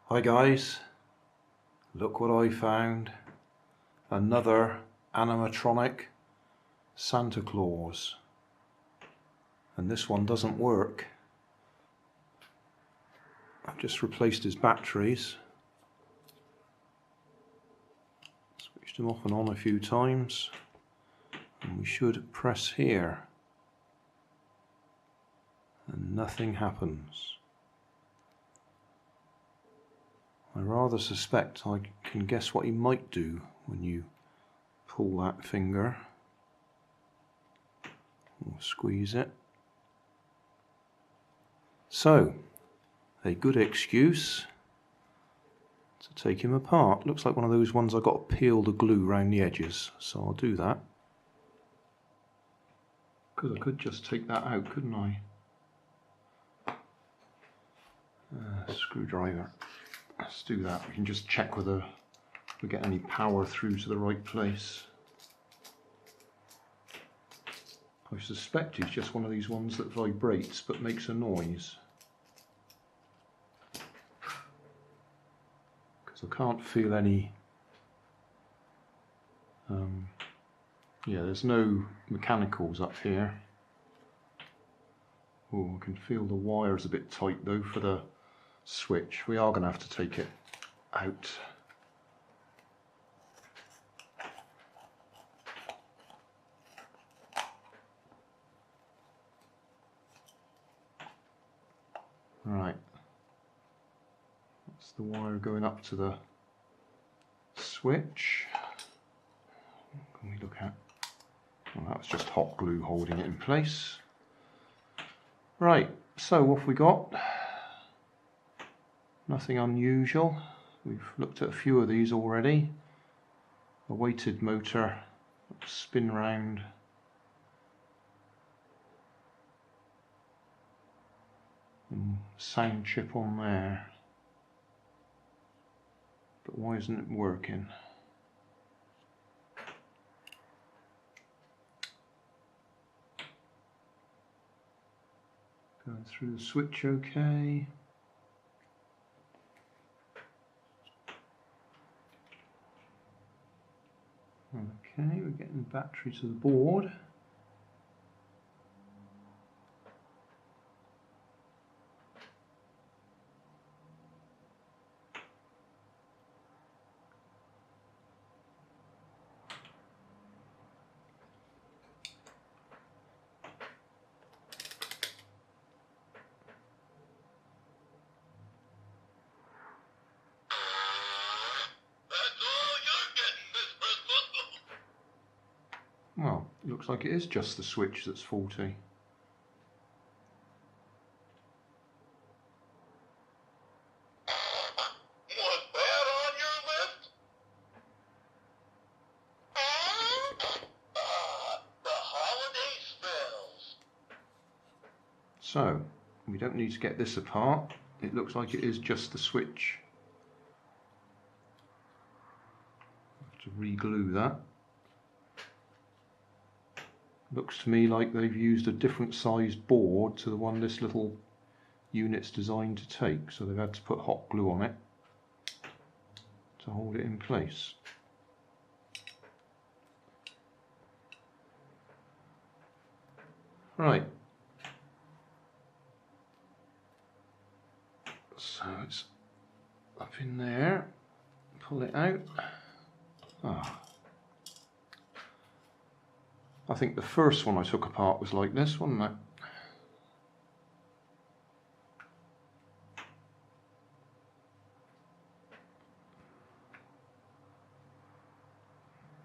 Hi guys, look what I found. Another animatronic Santa Claus. And this one doesn't work. I've just replaced his batteries. Switched them off and on a few times. And we should press here. And nothing happens. I rather suspect I can guess what he might do when you pull that finger or squeeze it. So, a good excuse to take him apart. Looks like one of those ones I've got to peel the glue around the edges, so I'll do that. Because I could just take that out, couldn't I? Screwdriver. Let's do that. We can just check whether we get any power through to the right place. I suspect it's just one of these ones that vibrates but makes a noise. Because I can't feel any... there's no mechanicals up here. Oh, I can feel the wires a bit tight though for the switch. We are going to have to take it out. Right. That's the wire going up to the switch. What can we look at? Well, that was just hot glue holding it in place. Right, so what have we got? Nothing unusual. We've looked at a few of these already. A weighted motor, spin round. And sound chip on there. But why isn't it working? Going through the switch okay. Okay, we're getting the battery to the board. Well, it looks like it is just the switch that's faulty. Was that on your list? The holiday spells. So, we don't need to get this apart. It looks like it is just the switch. Have to re-glue that. Looks to me like they've used a different sized board to the one this little unit's designed to take, so they've had to put hot glue on it to hold it in place. Right, so it's up in there, pull it out. I think the first one I took apart was like this, wasn't it?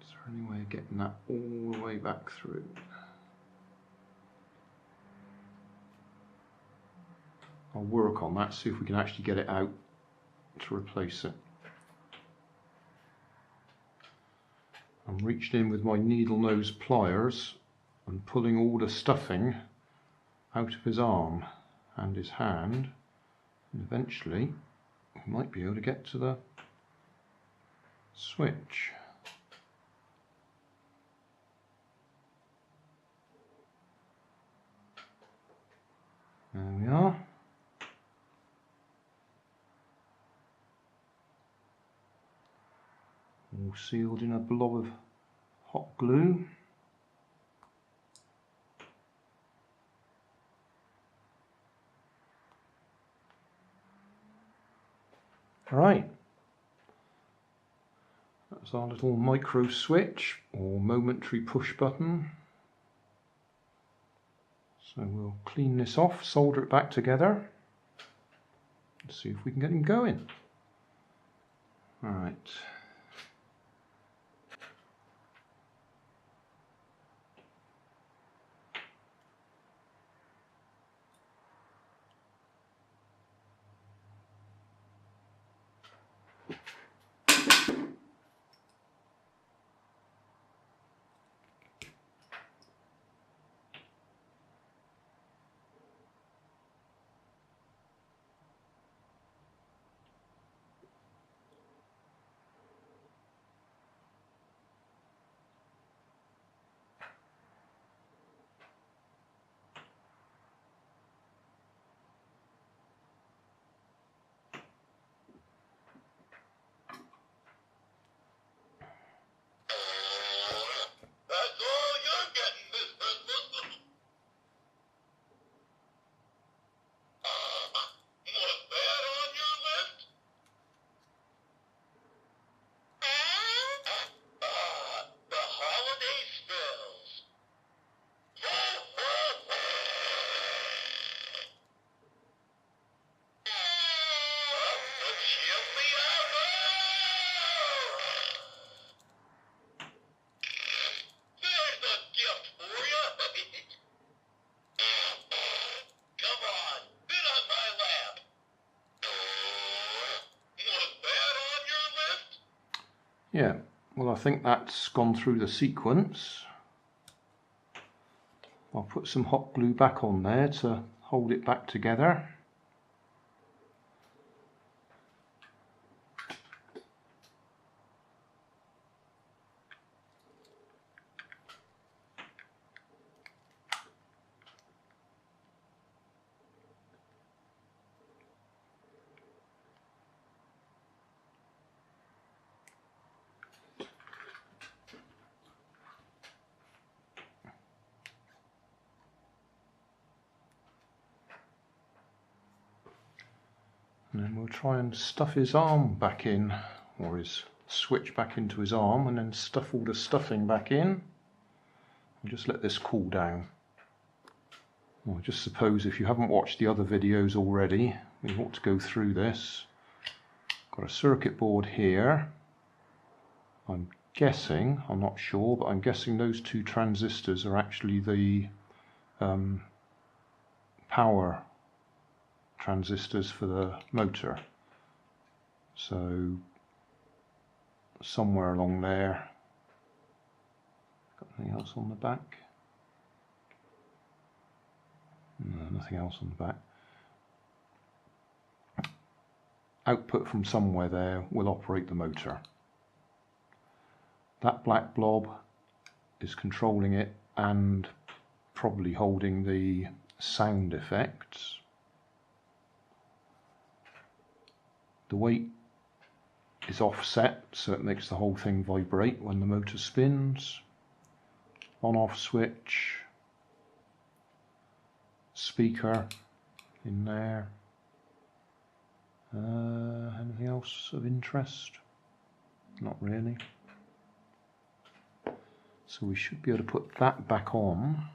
Is there any way of getting that all the way back through? I'll work on that, see if we can actually get it out to replace it. I'm reaching in with my needle nose pliers and pulling all the stuffing out of his arm and his hand, and eventually we might be able to get to the switch. There we are. all sealed in a blob of hot glue. Right, that's our little micro switch or momentary push button. So we'll clean this off, solder it back together, and see if we can get him going. Right. That's all you're getting this Christmas. Was that on your list? The holiday spells. The chimney out. There's a gift for you. Come on, sit on my lap. Was that on your list? Yeah, well, I think that's gone through the sequence. I'll put some hot glue back on there to hold it back together. And then we'll try and stuff his arm back in, or his switch back into his arm, and then stuff all the stuffing back in. And just let this cool down. Well, just suppose if you haven't watched the other videos already, we ought to go through this. Got a circuit board here. I'm guessing, I'm not sure, but I'm guessing those two transistors are actually the power transistors for the motor. So somewhere along there. Got anything else on the back? No, nothing else on the back. Output from somewhere there will operate the motor. That black blob is controlling it and probably holding the sound effects. The weight is offset, so it makes the whole thing vibrate when the motor spins. On-off switch, speaker in there. Anything else of interest? Not really. So we should be able to put that back on.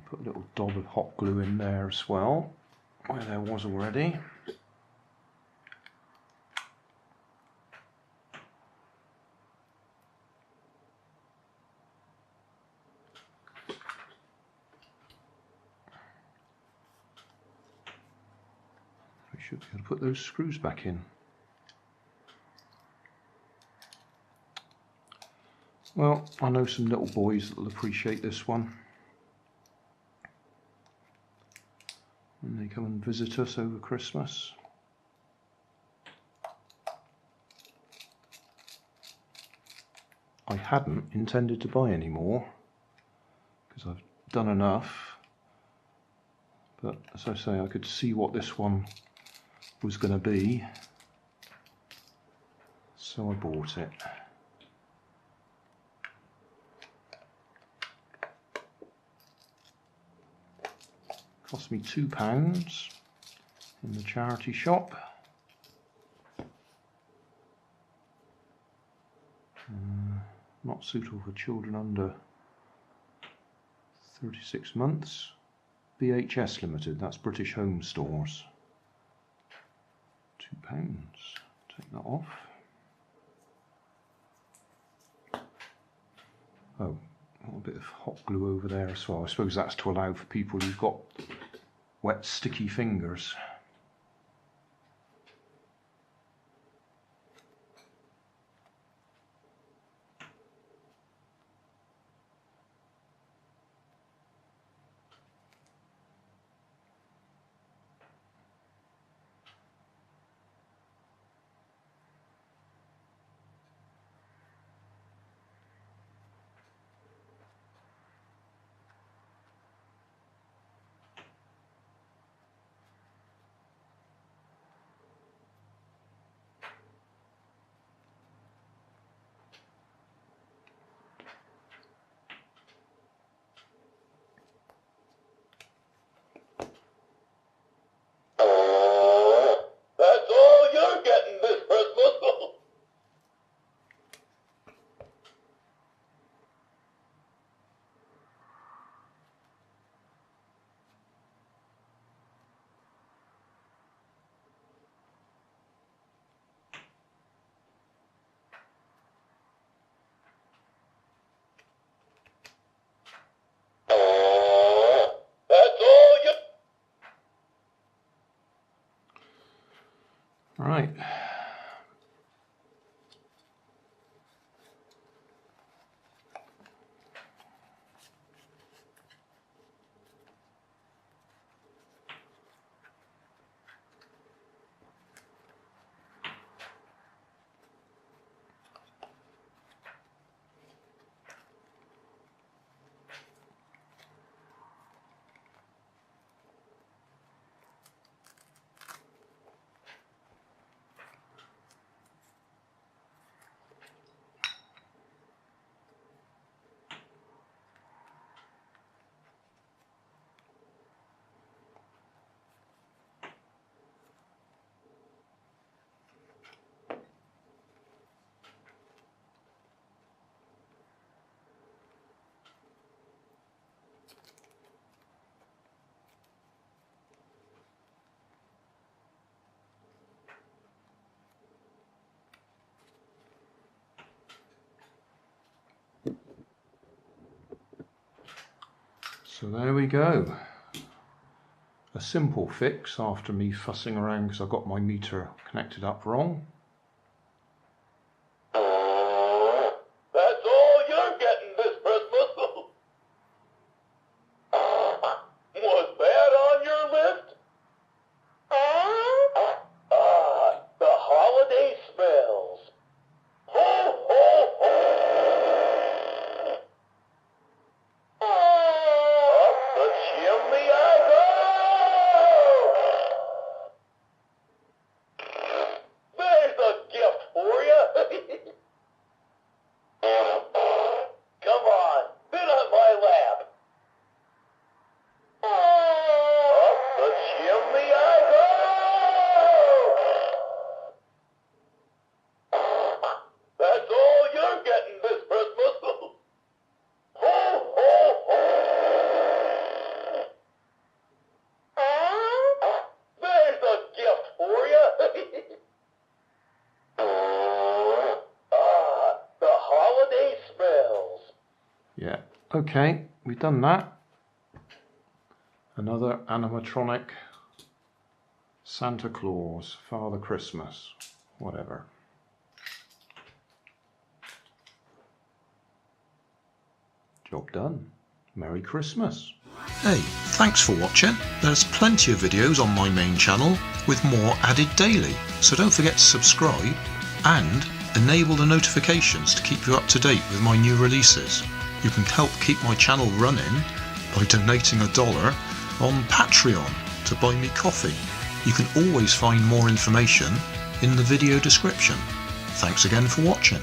Put a little dab of hot glue in there as well, where there was already. We should be able to put those screws back in. Well, I know some little boys that will appreciate this one when they come and visit us over Christmas. I hadn't intended to buy any more because I've done enough. But as I say, I could see what this one was going to be, so I bought it. Cost me £2 in the charity shop. Not suitable for children under 36 months. BHS Limited, that's British Home Stores. £2. Take that off. Oh, a little bit of hot glue over there as well. I suppose that's to allow for people who've got wet, sticky fingers. That's all you're getting this Christmas. That's all you. Right. So there we go. A simple fix after me fussing around because I got my meter connected up wrong. That's all you're getting this Christmas. Was that on your list? The holiday smells. Ho, ho, ho. Up the chimney I go. There's a gift for you. Come on, sit on my lap. Up the chimney I go. That's all you're getting this Christmas. Ho, ho, ho. There's a gift for you. The holiday smells. Yeah, okay, we've done that. Another animatronic Santa Claus, Father Christmas, whatever. Job done. Merry Christmas. Hey, thanks for watching. There's plenty of videos on my main channel with more added daily, so don't forget to subscribe and enable the notifications to keep you up to date with my new releases. You can help keep my channel running by donating $1 on Patreon to buy me coffee. You can always find more information in the video description. Thanks again for watching.